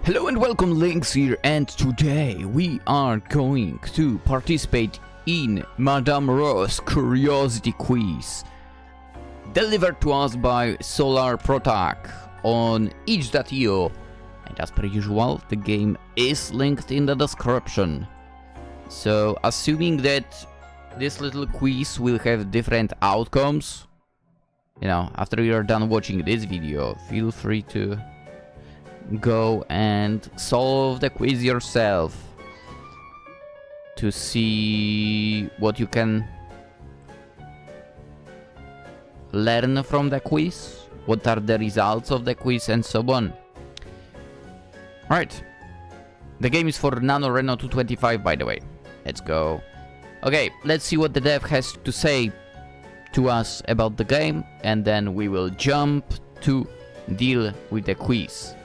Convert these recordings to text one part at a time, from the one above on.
Hello and welcome, Lynx here, and today we are going to participate in Madame Ro's Curiosity Quiz, delivered to us by Solar Protag on itch.io, and as per usual, the game is linked in the description. So, assuming that this little quiz will have different outcomes, you know, after you are done watching this video, feel free to go and solve the quiz yourself to see what you can learn from the quiz, what are the results of the quiz, and so on. Alright, the game is for Nano Reno 225, by the way. Let's go. Okay, let's see what the dev has to say to us about the game, and then we will jump to deal with the quiz.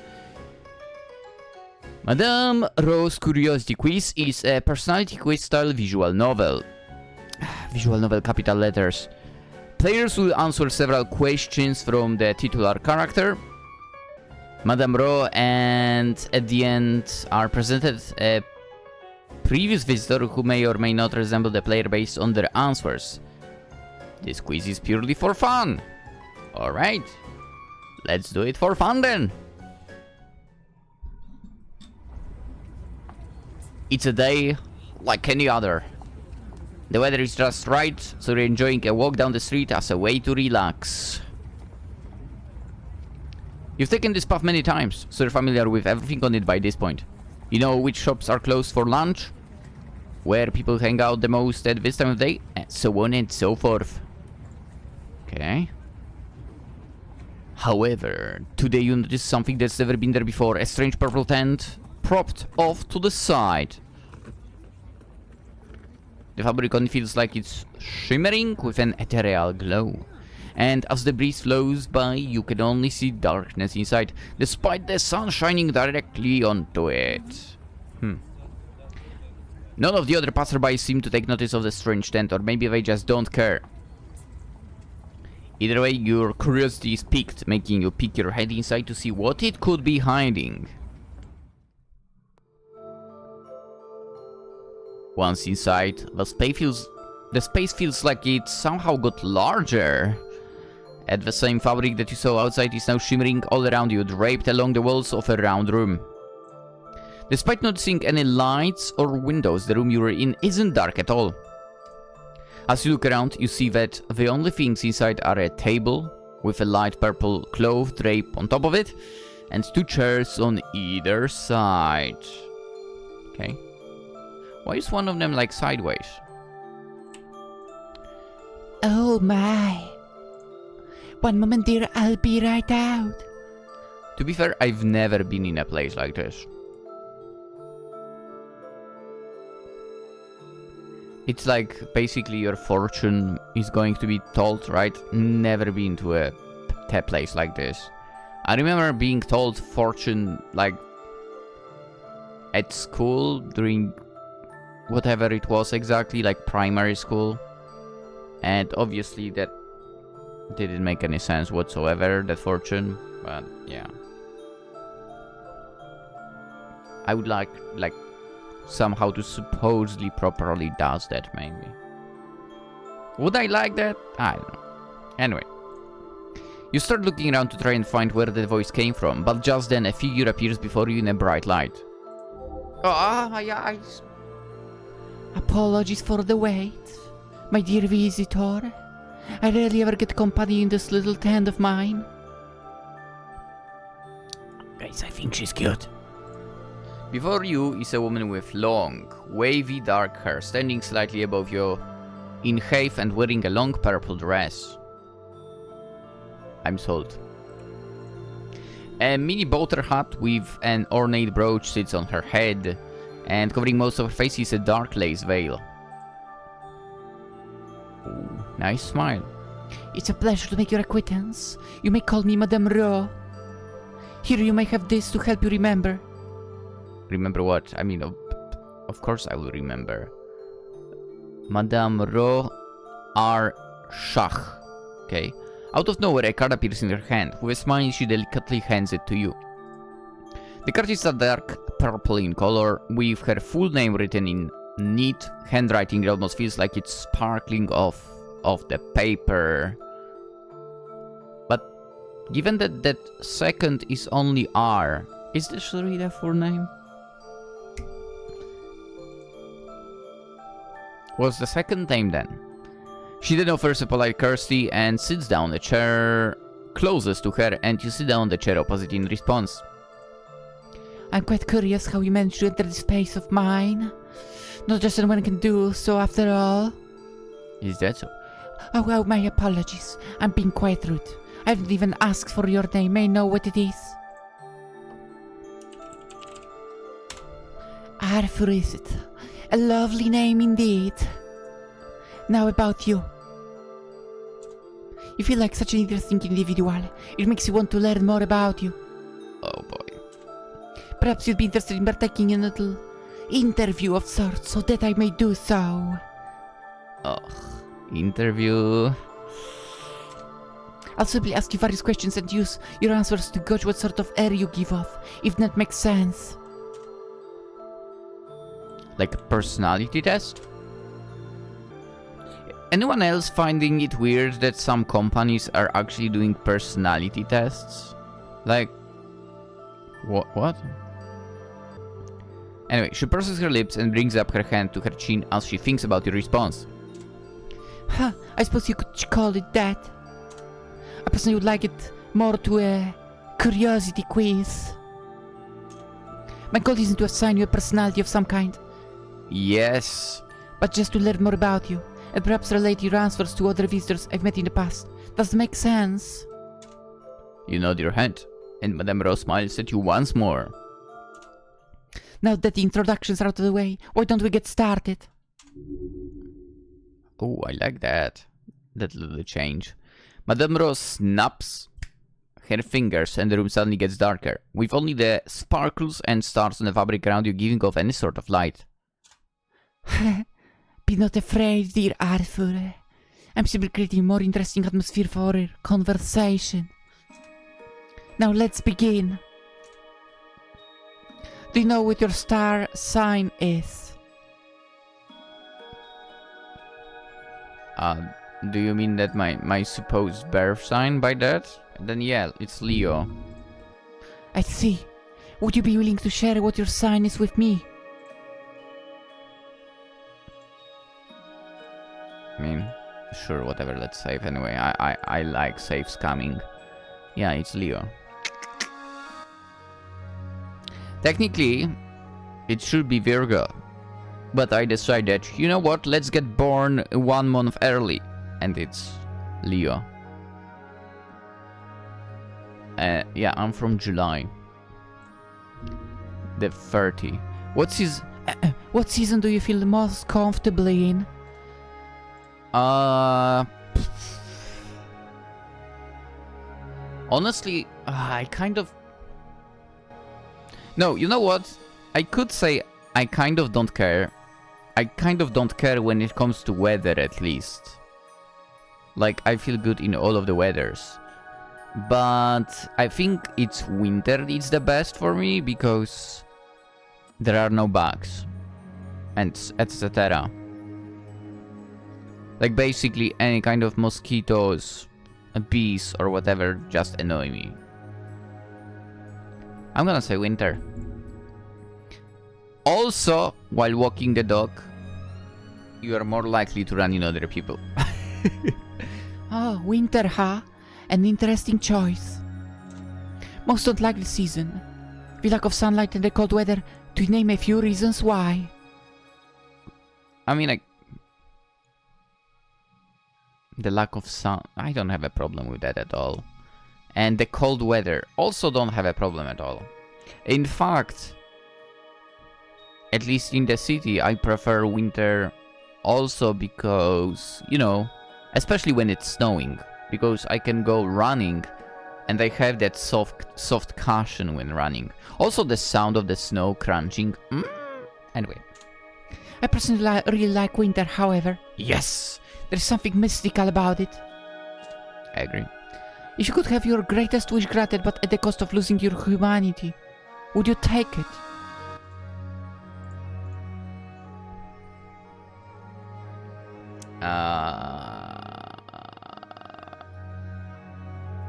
Madame Ro's Curiosity Quiz is a personality quiz style visual novel. Visual novel, capital letters. Players will answer several questions from the titular character, Madame Ro, and at the end are presented a previous visitor who may or may not resemble the player based on their answers. This quiz is purely for fun. Alright, let's do it for fun then. It's a day like any other. The weather is just right, so you're enjoying a walk down the street as a way to relax. You've taken this path many times, so you're familiar with everything on it by this point. You know which shops are closed for lunch, where people hang out the most at this time of day, and so on and so forth. Okay. However, today you notice something that's never been there before. A strange purple tent propped off to the side. The fabric only feels like it's shimmering with an ethereal glow. And as the breeze flows by, you can only see darkness inside, despite the sun shining directly onto it. None of the other passersby seem to take notice of the strange tent, or maybe they just don't care. Either way, your curiosity is piqued, making you peek your head inside to see what it could be hiding. Once inside, the space feels like it somehow got larger. And the same fabric that you saw outside is now shimmering all around you, draped along the walls of a round room. Despite not seeing any lights or windows, the room you were in isn't dark at all. As you look around, you see that the only things inside are a table with a light purple cloth drape on top of it, and two chairs on either side. Okay. Why is one of them like sideways? Oh my. One moment dear, I'll be right out. To be fair, I've never been in a place like this. It's like basically your fortune is going to be told, right? Never been to a place like this. I remember being told fortune like at school during whatever it was exactly, like primary school. And obviously that didn't make any sense whatsoever, that fortune, but yeah. I would like somehow to supposedly properly does that, maybe. Would I like that? I don't know. Anyway. You start looking around to try and find where the voice came from, but just then a figure appears before you in a bright light. Oh, my eyes. Apologies for the wait, my dear visitor. I rarely ever get company in this little tent of mine. Guys, I think she's cute. Before you is a woman with long, wavy dark hair, standing slightly above you in height and wearing a long purple dress. I'm sold. A mini boater hat with an ornate brooch sits on her head, and covering most of her face is a dark lace veil. Ooh, nice smile. It's a pleasure to make your acquaintance. You may call me Madame Ro. Here you may have this to help you remember. Remember what? I mean, of course I will remember. Madame Ro R. Shach. Okay. Out of nowhere, a card appears in her hand. With a smile, she delicately hands it to you. The card is a dark purple in color, with her full name written in neat handwriting. It almost feels like it's sparkling off the paper. But given that that second is only R, is this really the full name? What's the second name then? She then offers a polite courtesy and sits down the chair closest to her, and you sit down the chair opposite in response. I'm quite curious how you managed to enter this space of mine. Not just anyone can do so, after all. Is that so? Oh, my apologies. I'm being quite rude. I didn't even ask for your name. May I know what it is? Arthur, is it? A lovely name indeed. Now about you. You feel like such an interesting individual. It makes you want to learn more about you. Oh boy. Perhaps you'd be interested in partaking in a little interview of sorts, so that I may do so. Ugh. Interview. I'll simply ask you various questions and use your answers to gauge what sort of air you give off, if that makes sense. Like a personality test? Anyone else finding it weird that some companies are actually doing personality tests? Like... What? Anyway, she purses her lips and brings up her hand to her chin as she thinks about your response. Huh, I suppose you could call it that. I personally would like it more to a curiosity quiz. My goal isn't to assign you a personality of some kind. Yes. But just to learn more about you, and perhaps relate your answers to other visitors I've met in the past. Does it make sense? You nod your head, and Madame Rose smiles at you once more. Now that the introductions are out of the way, why don't we get started? Oh, I like that. That little change. Madame Rose snaps her fingers and the room suddenly gets darker, with only the sparkles and stars on the fabric around you giving off any sort of light. Be not afraid, dear Arthur. I'm simply creating a more interesting atmosphere for our conversation. Now let's begin. Do you know what your star sign is? Do you mean that my supposed birth sign by that? Then yeah, it's Leo. I see. Would you be willing to share what your sign is with me? I mean, sure, whatever, let's save anyway. I like save scamming. Yeah, it's Leo. Technically, it should be Virgo. But I decided, you know what, let's get born 1 month early. And it's Leo. Yeah, I'm from July. The 30. What season do you feel the most comfortably in? Honestly, I kind of... No, you know what? I could say I kind of don't care. I kind of don't care when it comes to weather, at least. Like, I feel good in all of the weathers. But I think it's winter it's the best for me, because there are no bugs. And etc. Like, basically any kind of mosquitoes, bees or whatever just annoy me. I'm gonna say winter. Also, while walking the dog, you are more likely to run in other people. Oh, winter, huh? An interesting choice. Most don't like the season. The lack of sunlight and the cold weather, to name a few reasons why. I mean, the lack of sun, I don't have a problem with that at all. And the cold weather, also don't have a problem at all. In fact, at least in the city, I prefer winter also because, you know, especially when it's snowing, because I can go running and I have that soft cushion when running. Also the sound of the snow crunching. Anyway. I personally really like winter, however. Yes! There's something mystical about it. I agree. If you could have your greatest wish granted but at the cost of losing your humanity, Would you take it?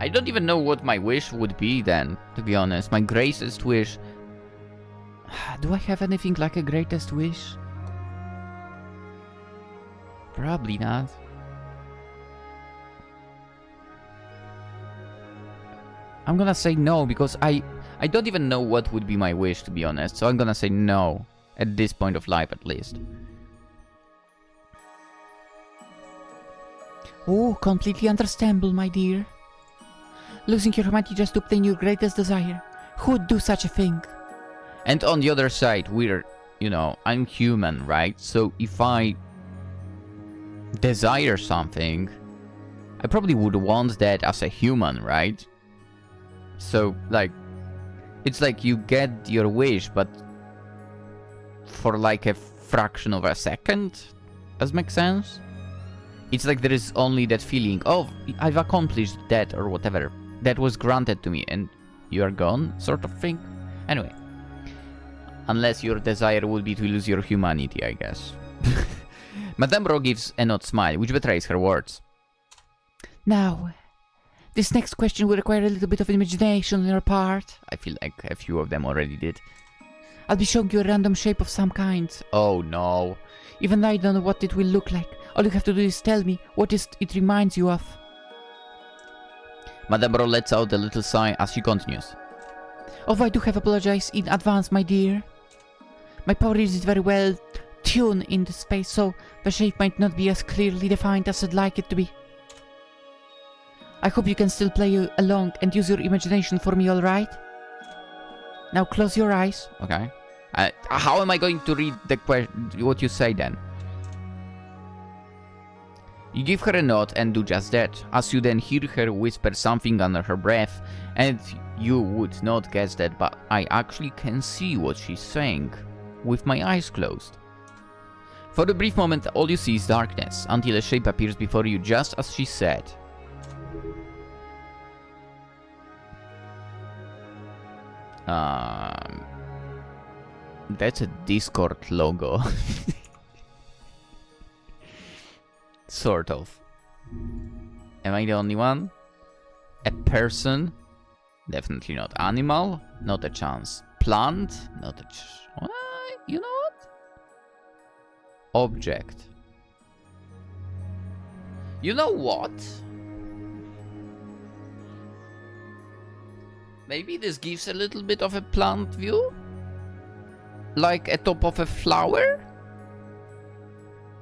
I don't even know what my wish would be then, to be honest. My greatest wish. Do I have anything like a greatest wish? Probably not. I'm gonna say no because I don't even know what would be my wish, to be honest. So I'm gonna say no at this point of life, at least. Oh, completely understandable, my dear. Losing your humanity just to obtain your greatest desire. Who would do such a thing? And on the other side, I'm human, right? So if I desire something, I probably would want that as a human, right? So, like, it's like you get your wish, but for like a fraction of a second. Does make sense? It's like there is only that feeling, oh, I've accomplished that or whatever. That was granted to me and you are gone, sort of thing. Anyway. Unless your desire would be to lose your humanity, I guess. Madame Ro gives an odd smile, which betrays her words. Now, this next question will require a little bit of imagination on your part. I feel like a few of them already did. I'll be showing you a random shape of some kind. Oh no. Even I don't know what it will look like. All you have to do is tell me what it reminds you of. Madame Ro lets out a little sigh as she continues. Although I do have apologized in advance, my dear. My power isn't very well tuned in this space, so the shape might not be as clearly defined as I'd like it to be. I hope you can still play along and use your imagination for me, alright? Now close your eyes. Okay. How am I going to read what you say then? You give her a nod and do just that, as you then hear her whisper something under her breath, and you would not guess that, but I actually can see what she's saying, with my eyes closed. For a brief moment, all you see is darkness, until a shape appears before you just as she said. That's a Discord logo. Sort of. Am I the only one? A person? Definitely not. Animal? Not a chance. Plant? Not a chance. You know what? Object. You know what? Maybe this gives a little bit of a plant view? Like a top of a flower?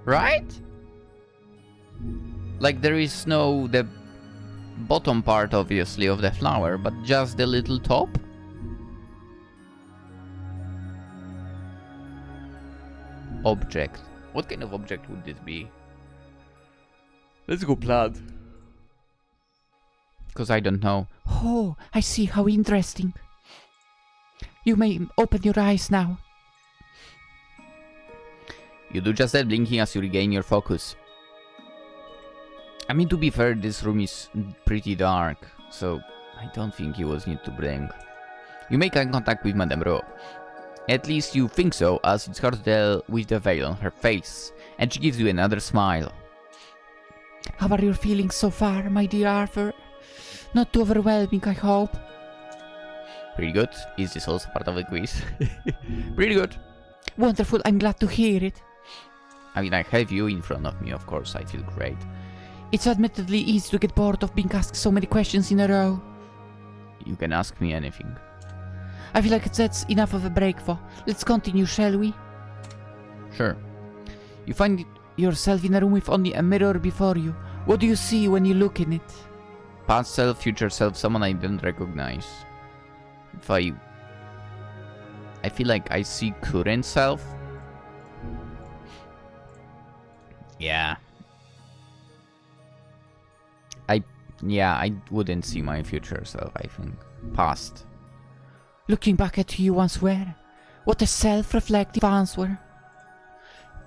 Right? Like there is no the bottom part obviously of the flower, but just the little top. Object. What kind of object would this be? Let's go plant. Because I don't know. Oh, I see. How interesting. You may open your eyes now. You do just that, blinking as you regain your focus. I mean, to be fair, this room is pretty dark, so I don't think you will need to blink. You make eye contact with Madame Ro. At least you think so, as it's hard to tell with the veil on her face, and she gives you another smile. How are your feelings so far, my dear Arthur? Not too overwhelming, I hope. Pretty good. Is this also part of the quiz? Pretty good. Wonderful, I'm glad to hear it. I mean, I have you in front of me, of course, I feel great. It's admittedly easy to get bored of being asked so many questions in a row. You can ask me anything. I feel like that's enough of a break for. Let's continue, shall we? Sure. You find yourself in a room with only a mirror before you. What do you see when you look in it? Past self, future self, someone I don't recognize. If I feel like I see current self. Yeah. I wouldn't see my future self, I think. Past. Looking back at who you once were. What a self-reflective answer.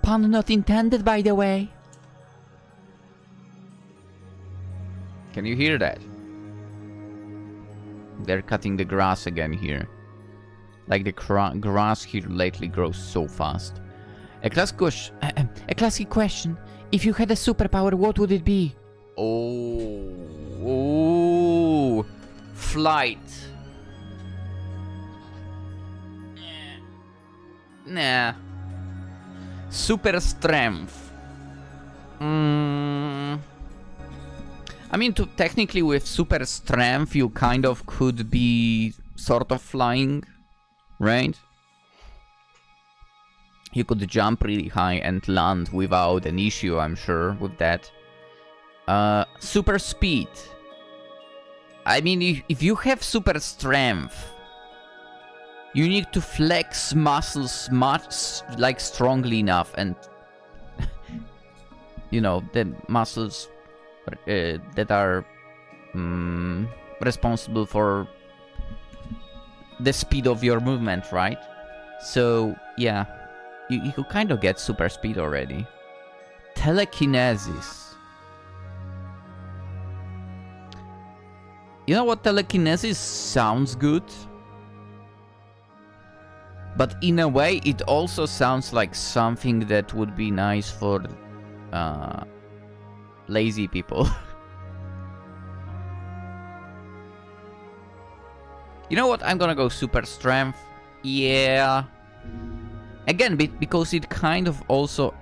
Pun not intended, by the way. Can you hear that? They're cutting the grass again here. Like the grass here lately grows so fast. A classic question. If you had a superpower, what would it be? Oh, flight. Nah. Super strength. I mean, technically with super strength, you kind of could be sort of flying, right? You could jump really high and land without an issue, I'm sure, with that. Super speed. I mean, if you have super strength, you need to flex muscles much, like, strongly enough, and you know, the muscles that are responsible for the speed of your movement, right? So, yeah, you could kind of get super speed already. Telekinesis. You know what? Telekinesis sounds good. But in a way, it also sounds like something that would be nice for lazy people. You know what? I'm gonna go super strength. Yeah. Again, because it kind of also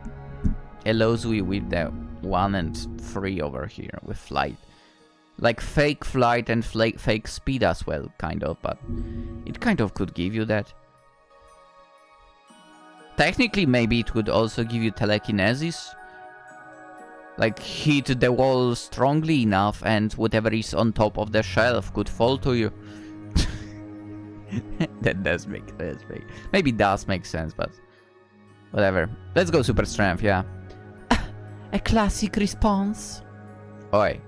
allows you with the 1 and 3 over here with flight. Like fake flight and fake speed as well, kind of. But it kind of could give you that. Technically, maybe it would also give you telekinesis. Like, hit the wall strongly enough and whatever is on top of the shelf could fall to you. That does make sense. Maybe does make sense, but whatever. Let's go super strength, yeah. A classic response. Oi.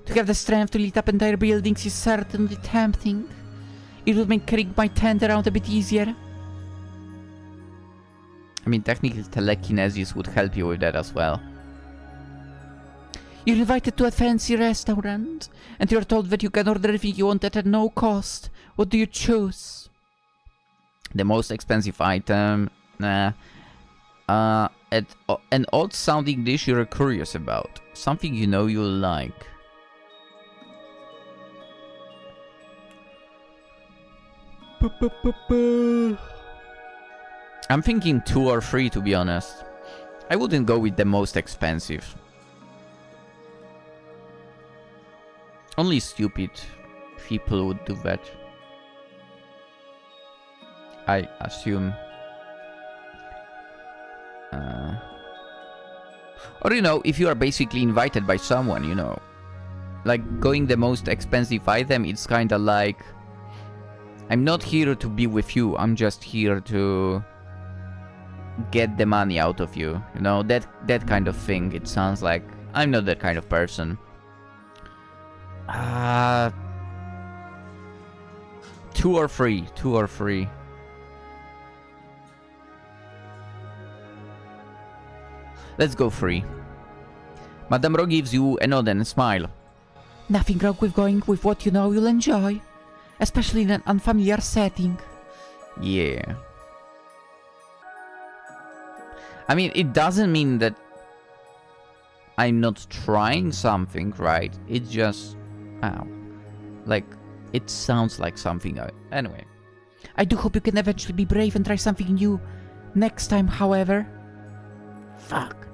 To have the strength to light up entire buildings is certainly tempting. It would make carrying my tent around a bit easier. I mean, technically telekinesis would help you with that as well. You're invited to a fancy restaurant, and you're told that you can order everything you want at no cost. What do you choose? The most expensive item? Nah. An odd-sounding dish you're curious about. Something you know you'll like. I'm thinking 2 or 3, to be honest. I wouldn't go with the most expensive. Only stupid people would do that. I assume. Or, you know, if you are basically invited by someone, you know. Like, going the most expensive item, it's kinda like... I'm not here to be with you, I'm just here to... get the money out of you, you know, that kind of thing. It sounds like I'm not that kind of person. 2 or 3. Let's go 3. Madame Ro gives you a nod and a smile. Nothing wrong with going with what you know you'll enjoy, especially in an unfamiliar setting. Yeah. I mean, it doesn't mean that I'm not trying something, right? It just... Ow. Like, it sounds like something... Anyway. I do hope you can eventually be brave and try something new next time, however. Fuck.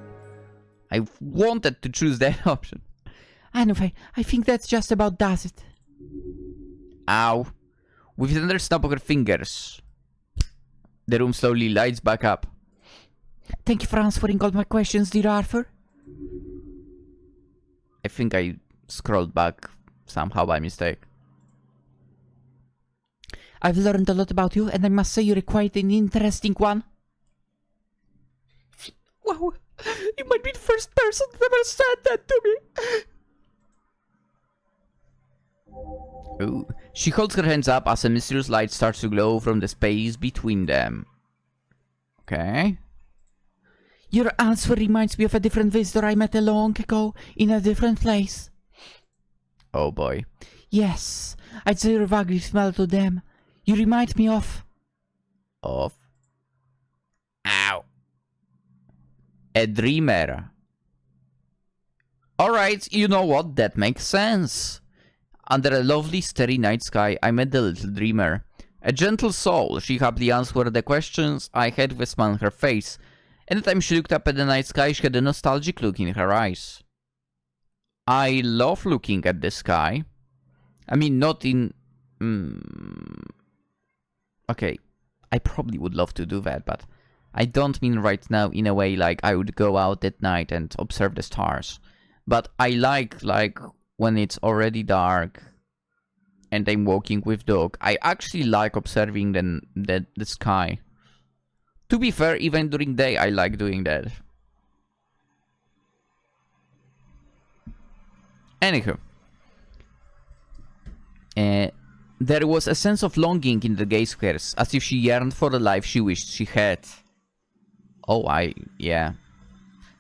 I wanted to choose that option. Anyway, I think that's just about does it. Ow. With another snap of her fingers, the room slowly lights back up. Thank you for answering all my questions, dear Arthur. I think I scrolled back somehow by mistake. I've learned a lot about you, and I must say you're quite an interesting one. Wow, you might be the first person that ever said that to me. Ooh. She holds her hands up as a mysterious light starts to glow from the space between them. Okay. Your answer reminds me of a different visitor I met a long ago in a different place. Oh boy. Yes, I'd say you're vaguely similar to them. You remind me of... Of? Ow. A dreamer. Alright, you know what? That makes sense. Under a lovely starry night sky, I met the little dreamer. A gentle soul, she happily answered the questions I had with a smile on her face. Anytime she looked up at the night sky, she had a nostalgic look in her eyes. I love looking at the sky. I mean, not in... Okay, I probably would love to do that, but I don't mean right now in a way like I would go out at night and observe the stars. But I like when it's already dark and I'm walking with dog. I actually like observing the sky. To be fair, even during day I like doing that. Anywho. There was a sense of longing in the gay squares, as if she yearned for the life she wished she had. Oh, yeah.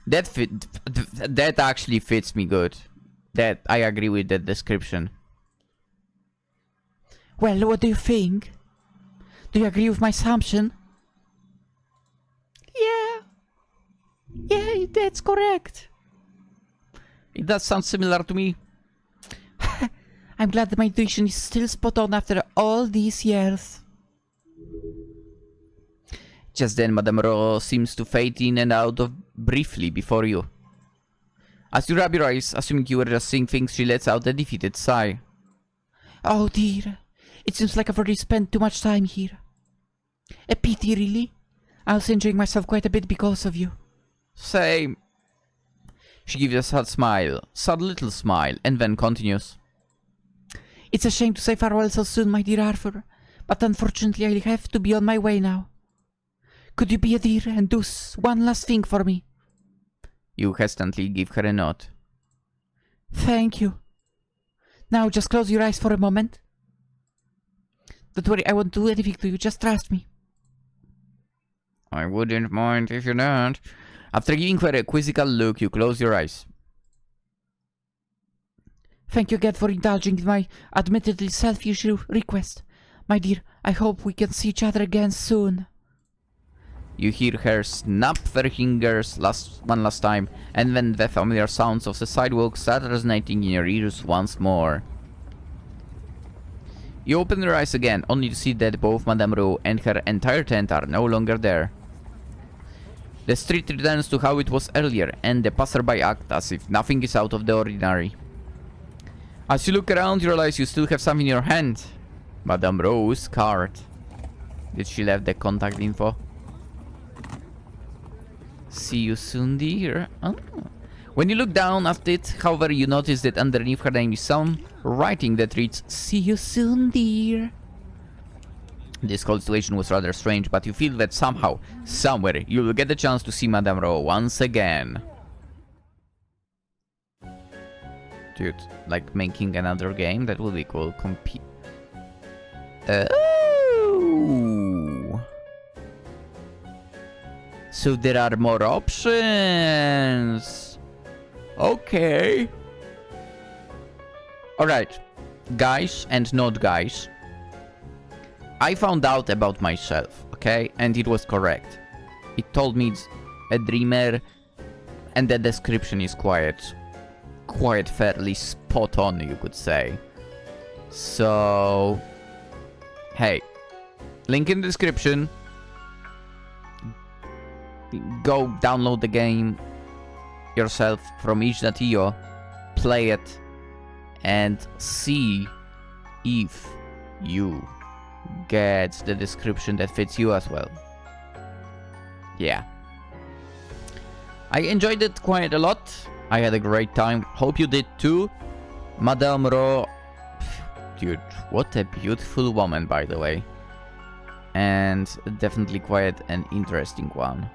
That actually fits me good. That I agree with that description. Well, what do you think? Do you agree with my assumption? Yeah, that's correct. It does sound similar to me. I'm glad that my intuition is still spot on after all these years. Just then, Madame Ro seems to fade in and out of briefly before you. As you rub your eyes, assuming you were just seeing things, she lets out a defeated sigh. Oh dear, it seems like I've already spent too much time here. A pity, really. I was enjoying myself quite a bit because of you. Same. She gives a sad little smile, and then continues. It's a shame to say farewell so soon, my dear Arthur, but unfortunately I'll have to be on my way now. Could you be a dear and do one last thing for me? You hesitantly give her a nod. Thank you. Now just close your eyes for a moment. Don't worry, I won't do anything to you, just trust me. I wouldn't mind if you don't. After giving her a quizzical look, you close your eyes. Thank you again for indulging in my admittedly selfish request. My dear, I hope we can see each other again soon. You hear her snap her fingers one last time, and then the familiar sounds of the sidewalk start resonating in your ears once more. You open your eyes again, only to see that both Madame Ro and her entire tent are no longer there. The street returns to how it was earlier, and the passerby act as if nothing is out of the ordinary. As you look around, you realize you still have something in your hand. Madame Ro's card. Did she leave the contact info? See you soon, dear. Oh. When you look down at it, however, you notice that underneath her name is some writing that reads, "See you soon, dear." This whole situation was rather strange, but you feel that somehow, somewhere, you will get the chance to see Madame Ro once again. Dude, like making another game? That would be cool. Oh! So there are more options. Okay. Alright. Guys and not guys. I found out about myself, okay? And it was correct. It told me it's a dreamer, and the description is quite fairly spot on, you could say. So, hey, link in the description. Go download the game yourself from itch.io, play it, and see if you get the description that fits you as well. Yeah. I enjoyed it quite a lot. I had a great time. Hope you did too. Madame Ro. Dude, what a beautiful woman, by the way. And definitely quite an interesting one.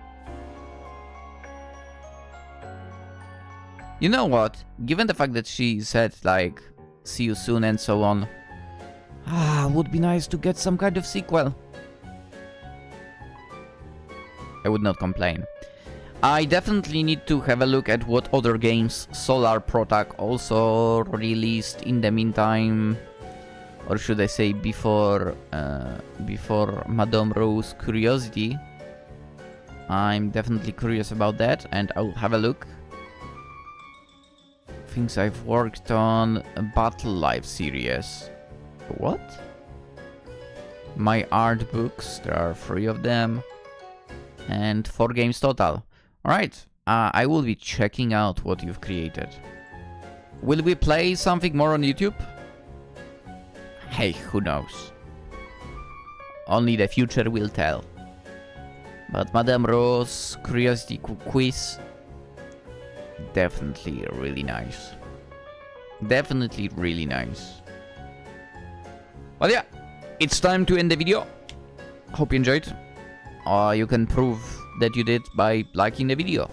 You know what? Given the fact that she said, like, see you soon and so on. Would be nice to get some kind of sequel. I would not complain. I definitely need to have a look at what other games Solar Protag also released in the meantime. or should I say before Madame Rose's curiosity. I'm definitely curious about that, and I'll have a look. Things I've worked on: a Battle Life series. What? My art books, there are 3 of them, and 4 games total. Alright, I will be checking out what you've created. Will we play something more on YouTube? Hey, who knows? Only the future will tell. But Madame Rose Curiosity Quiz, definitely really nice. Definitely really nice. Well, yeah, it's time to end the video. Hope you enjoyed. You can prove that you did by liking the video.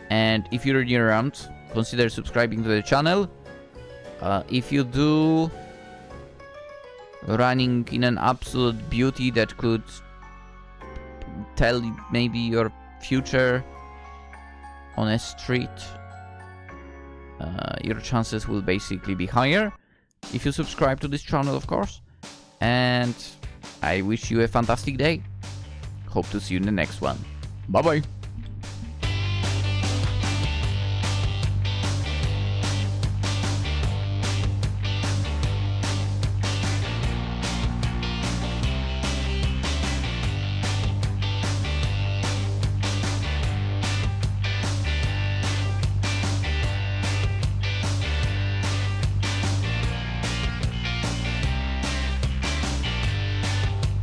And if you're new around, consider subscribing to the channel. If you do, running in an absolute beauty that could tell maybe your future on a street, your chances will basically be higher if you subscribe to this channel, of course. And I wish you a fantastic day. Hope to see you in the next one. Bye bye.